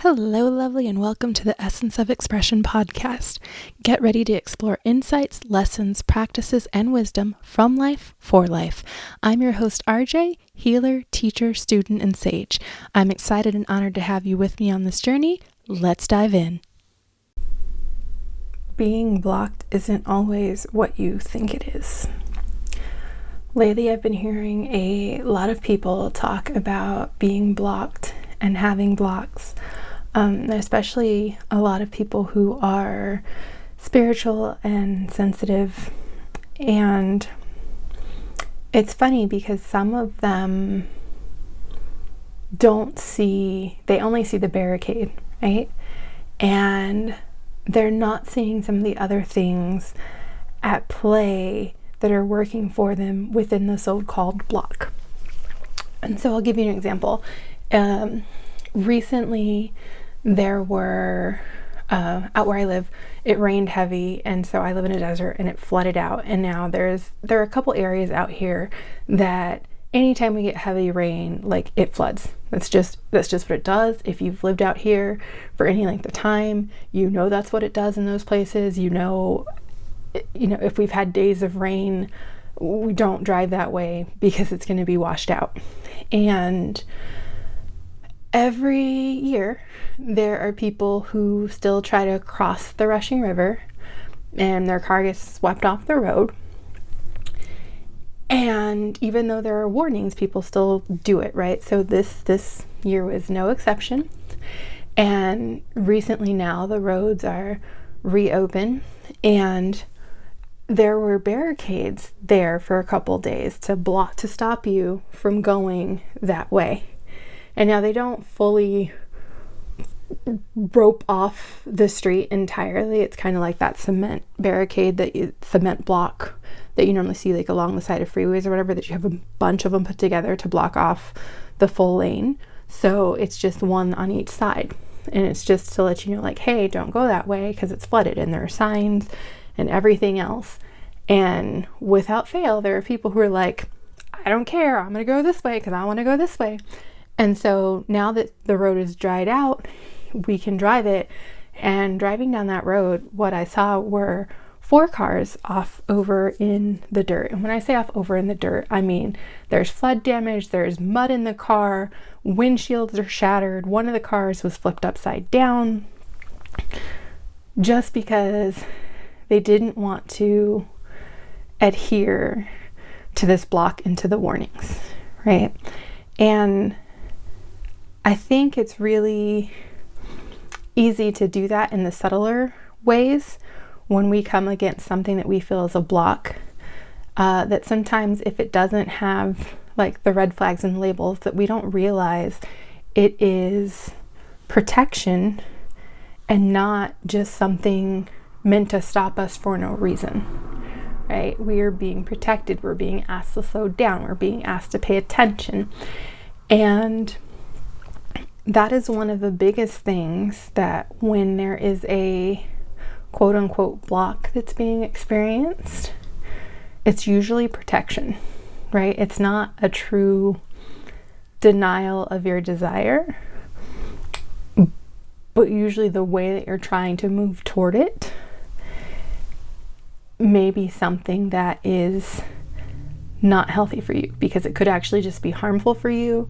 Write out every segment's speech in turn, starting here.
Hello, lovely, and welcome to the Essence of Expression podcast. Get ready to explore insights, lessons, practices, and wisdom from life for life. I'm your host, Arejay, healer, teacher, student, and sage. I'm excited and honored to have you with me on this journey. Let's dive in. Being blocked isn't always what you think it is. Lately, I've been hearing a lot of people talk about being blocked and having blocks. Especially a lot of people who are spiritual and sensitive. And it's funny because some of them they only see the barricade, right? And they're not seeing some of the other things at play that are working for them within the so-called block. And so I'll give you an example. Recently, there were, out where I live, it rained heavy, and so I live in a desert, and it flooded out. And now there are a couple areas out here that anytime we get heavy rain, like, it floods. That's just what it does. If you've lived out here for any length of time, you know that's what it does in those places. You know, if we've had days of rain, we don't drive that way because it's going to be washed out. And every year, there are people who still try to cross the rushing river and their car gets swept off the road. And even though there are warnings, people still do it, right? So this year was no exception. And recently now the roads are reopened, and there were barricades there for a couple days to stop you from going that way. And now they don't fully rope off the street entirely. It's kind of like that cement barricade, cement block that you normally see like along the side of freeways or whatever, that you have a bunch of them put together to block off the full lane. So it's just one on each side. And it's just to let you know, like, hey, don't go that way because it's flooded, and there are signs and everything else. And without fail, there are people who are like, I don't care, I'm going to go this way because I want to go this way. And so now that the road is dried out, we can drive it. And driving down that road, what I saw were 4 cars off over in the dirt. And when I say off over in the dirt, I mean there's flood damage, there's mud in the car, windshields are shattered. One of the cars was flipped upside down just because they didn't want to adhere to this block and to the warnings, right? And I think it's really easy to do that in the subtler ways when we come against something that we feel is a block, that sometimes if it doesn't have like the red flags and labels, that we don't realize it is protection and not just something meant to stop us for no reason, right? We are being protected. We're being asked to slow down. We're being asked to pay attention. And that is one of the biggest things, that when there is a quote unquote block that's being experienced, it's usually protection, right? It's not a true denial of your desire, but usually the way that you're trying to move toward it may be something that is not healthy for you, because it could actually just be harmful for you.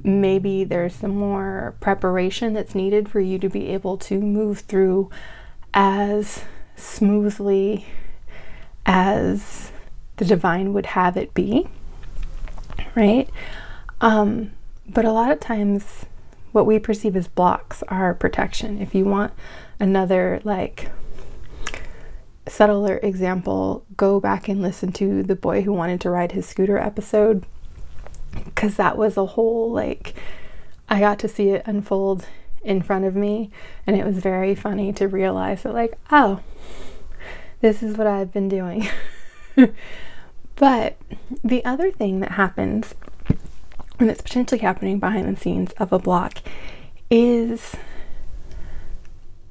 Maybe there's some more preparation that's needed for you to be able to move through as smoothly as the divine would have it be, right? But a lot of times what we perceive as blocks are protection. If you want another like subtler example, go back and listen to the boy who wanted to ride his scooter episode, because that was a whole, like, I got to see it unfold in front of me, and it was very funny to realize that, like, oh, this is what I've been doing. But the other thing that happens, and that's potentially happening behind the scenes of a block, is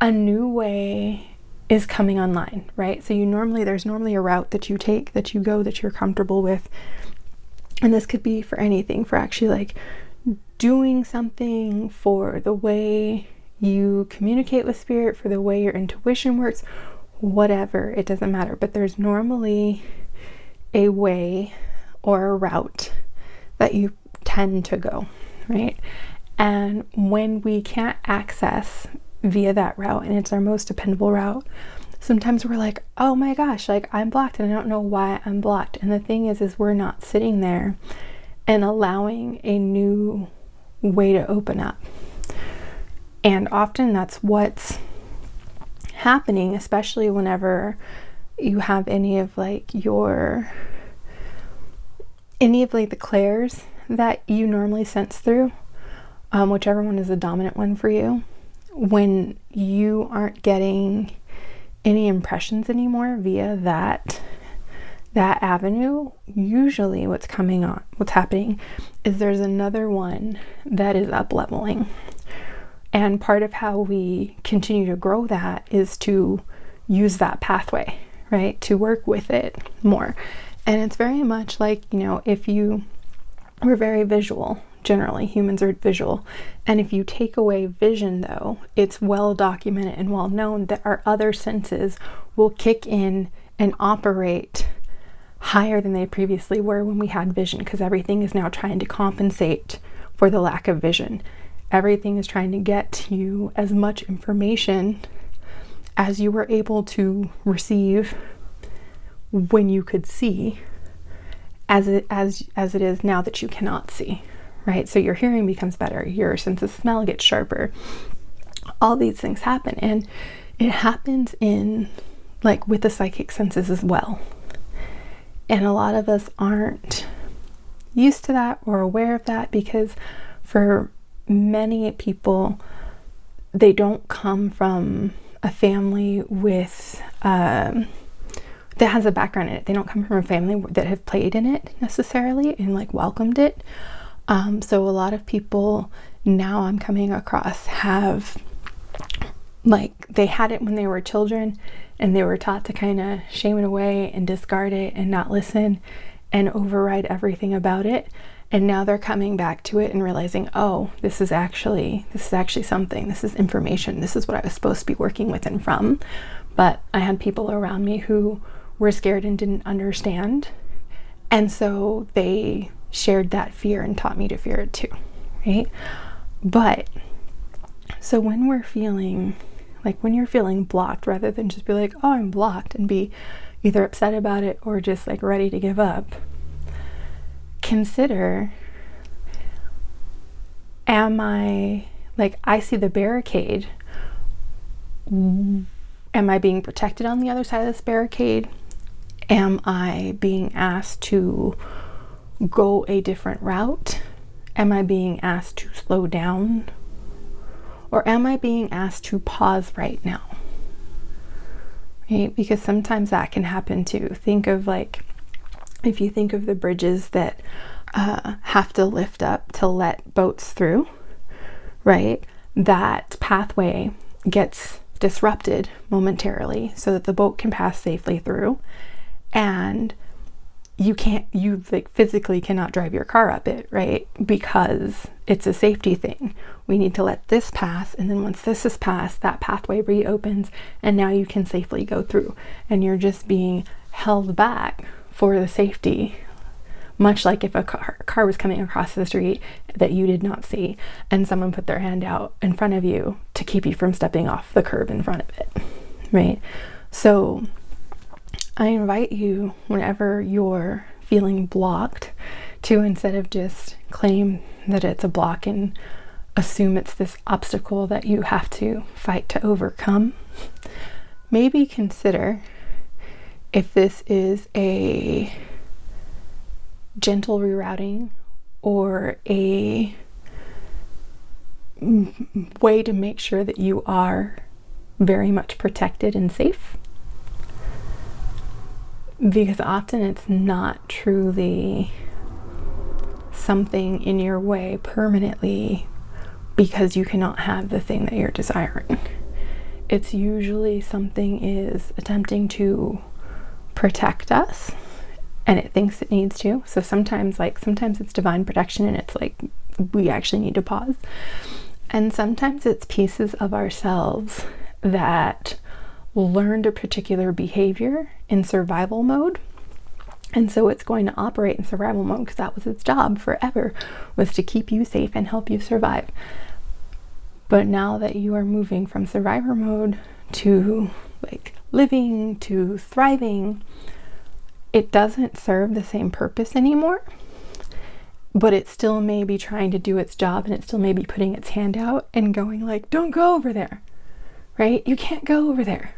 a new way is coming online, right? So there's normally a route that you take, that you go, that you're comfortable with. And this could be for anything, for actually like doing something, for the way you communicate with spirit, for the way your intuition works, whatever, it doesn't matter. But there's normally a way or a route that you tend to go, right? And when we can't access via that route, and it's our most dependable route, sometimes we're like, oh my gosh, like I'm blocked and I don't know why I'm blocked. And the thing is we're not sitting there and allowing a new way to open up. And often that's what's happening, especially whenever you have any of like the clairs that you normally sense through, whichever one is the dominant one for you. When you aren't getting any impressions anymore via that avenue, usually what's happening is there's another one that is up leveling. And part of how we continue to grow that is to use that pathway, right? To work with it more. And it's very much like, we're very visual. Generally, humans are visual. And if you take away vision, though, it's well documented and well known that our other senses will kick in and operate higher than they previously were when we had vision, because everything is now trying to compensate for the lack of vision. Everything is trying to get to you as much information as you were able to receive when you could see, as it is now that you cannot see. Right? So your hearing becomes better, your sense of smell gets sharper. All these things happen, and it happens with the psychic senses as well. And a lot of us aren't used to that or aware of that, because for many people, they don't come from a family with that has a background in it. They don't come from a family that have played in it necessarily and welcomed it. So a lot of people now I'm coming across have they had it when they were children, and they were taught to kind of shame it away and discard it and not listen and override everything about it. And now they're coming back to it and realizing, oh, this is actually something. This is information. This is what I was supposed to be working with and from. But I had people around me who were scared and didn't understand. And so they shared that fear and taught me to fear it too, right? But so when you're feeling blocked, rather than just be like, oh, I'm blocked, and be either upset about it or just ready to give up, consider, I see the barricade. Am I being protected on the other side of this barricade? Am I being asked to go a different route? Am I being asked to slow down? Or am I being asked to pause right now? Right? Because sometimes that can happen too. Think of if you think of the bridges that have to lift up to let boats through, right? That pathway gets disrupted momentarily so that the boat can pass safely through, and you physically cannot drive your car up it, right? Because it's a safety thing. We need to let this pass, and then once this is passed, that pathway reopens, and now you can safely go through. And you're just being held back for the safety, much like if a car was coming across the street that you did not see, and someone put their hand out in front of you to keep you from stepping off the curb in front of it, right? So I invite you, whenever you're feeling blocked, to, instead of just claim that it's a block and assume it's this obstacle that you have to fight to overcome, maybe consider if this is a gentle rerouting or a way to make sure that you are very much protected and safe. Because often it's not truly something in your way permanently because you cannot have the thing that you're desiring. It's usually something is attempting to protect us, and it thinks it needs to. So sometimes it's divine protection, and it's we actually need to pause. And sometimes it's pieces of ourselves that learned a particular behavior in survival mode. And so it's going to operate in survival mode because that was its job forever, was to keep you safe and help you survive. But now that you are moving from survivor mode to like living to thriving, it doesn't serve the same purpose anymore. But it still may be trying to do its job, and it still may be putting its hand out and going like, don't go over there, right? You can't go over there.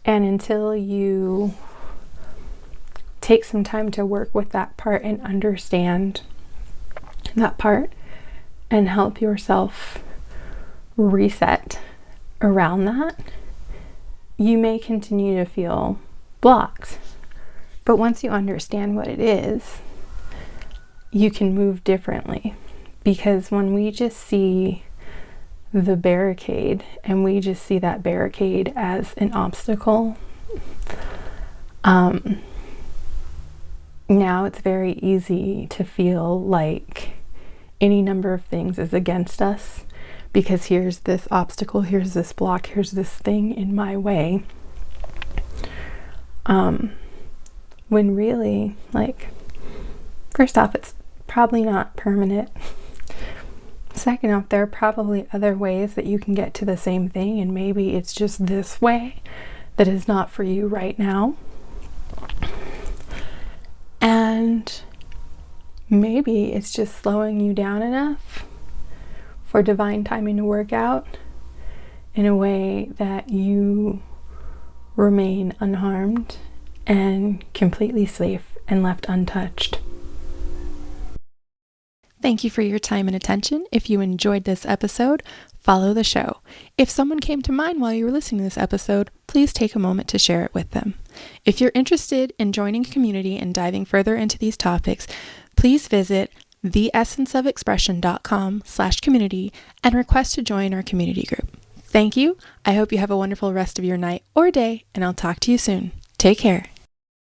And until you take some time to work with that part and understand that part and help yourself reset around that, you may continue to feel blocked. But once you understand what it is, you can move differently. Because when we just see the barricade and we just see that barricade as an obstacle, now it's very easy to feel like any number of things is against us, because here's this obstacle, here's this block, here's this thing in my way. When really, like, first off, it's probably not permanent. Second off, there are probably other ways that you can get to the same thing, and maybe it's just this way that is not for you right now. And maybe it's just slowing you down enough for divine timing to work out in a way that you remain unharmed and completely safe and left untouched. Thank you for your time and attention. If you enjoyed this episode, follow the show. If someone came to mind while you were listening to this episode, please take a moment to share it with them. If you're interested in joining a community and diving further into these topics, please visit theessenceofexpression.com/community and request to join our community group. Thank you. I hope you have a wonderful rest of your night or day, and I'll talk to you soon. Take care.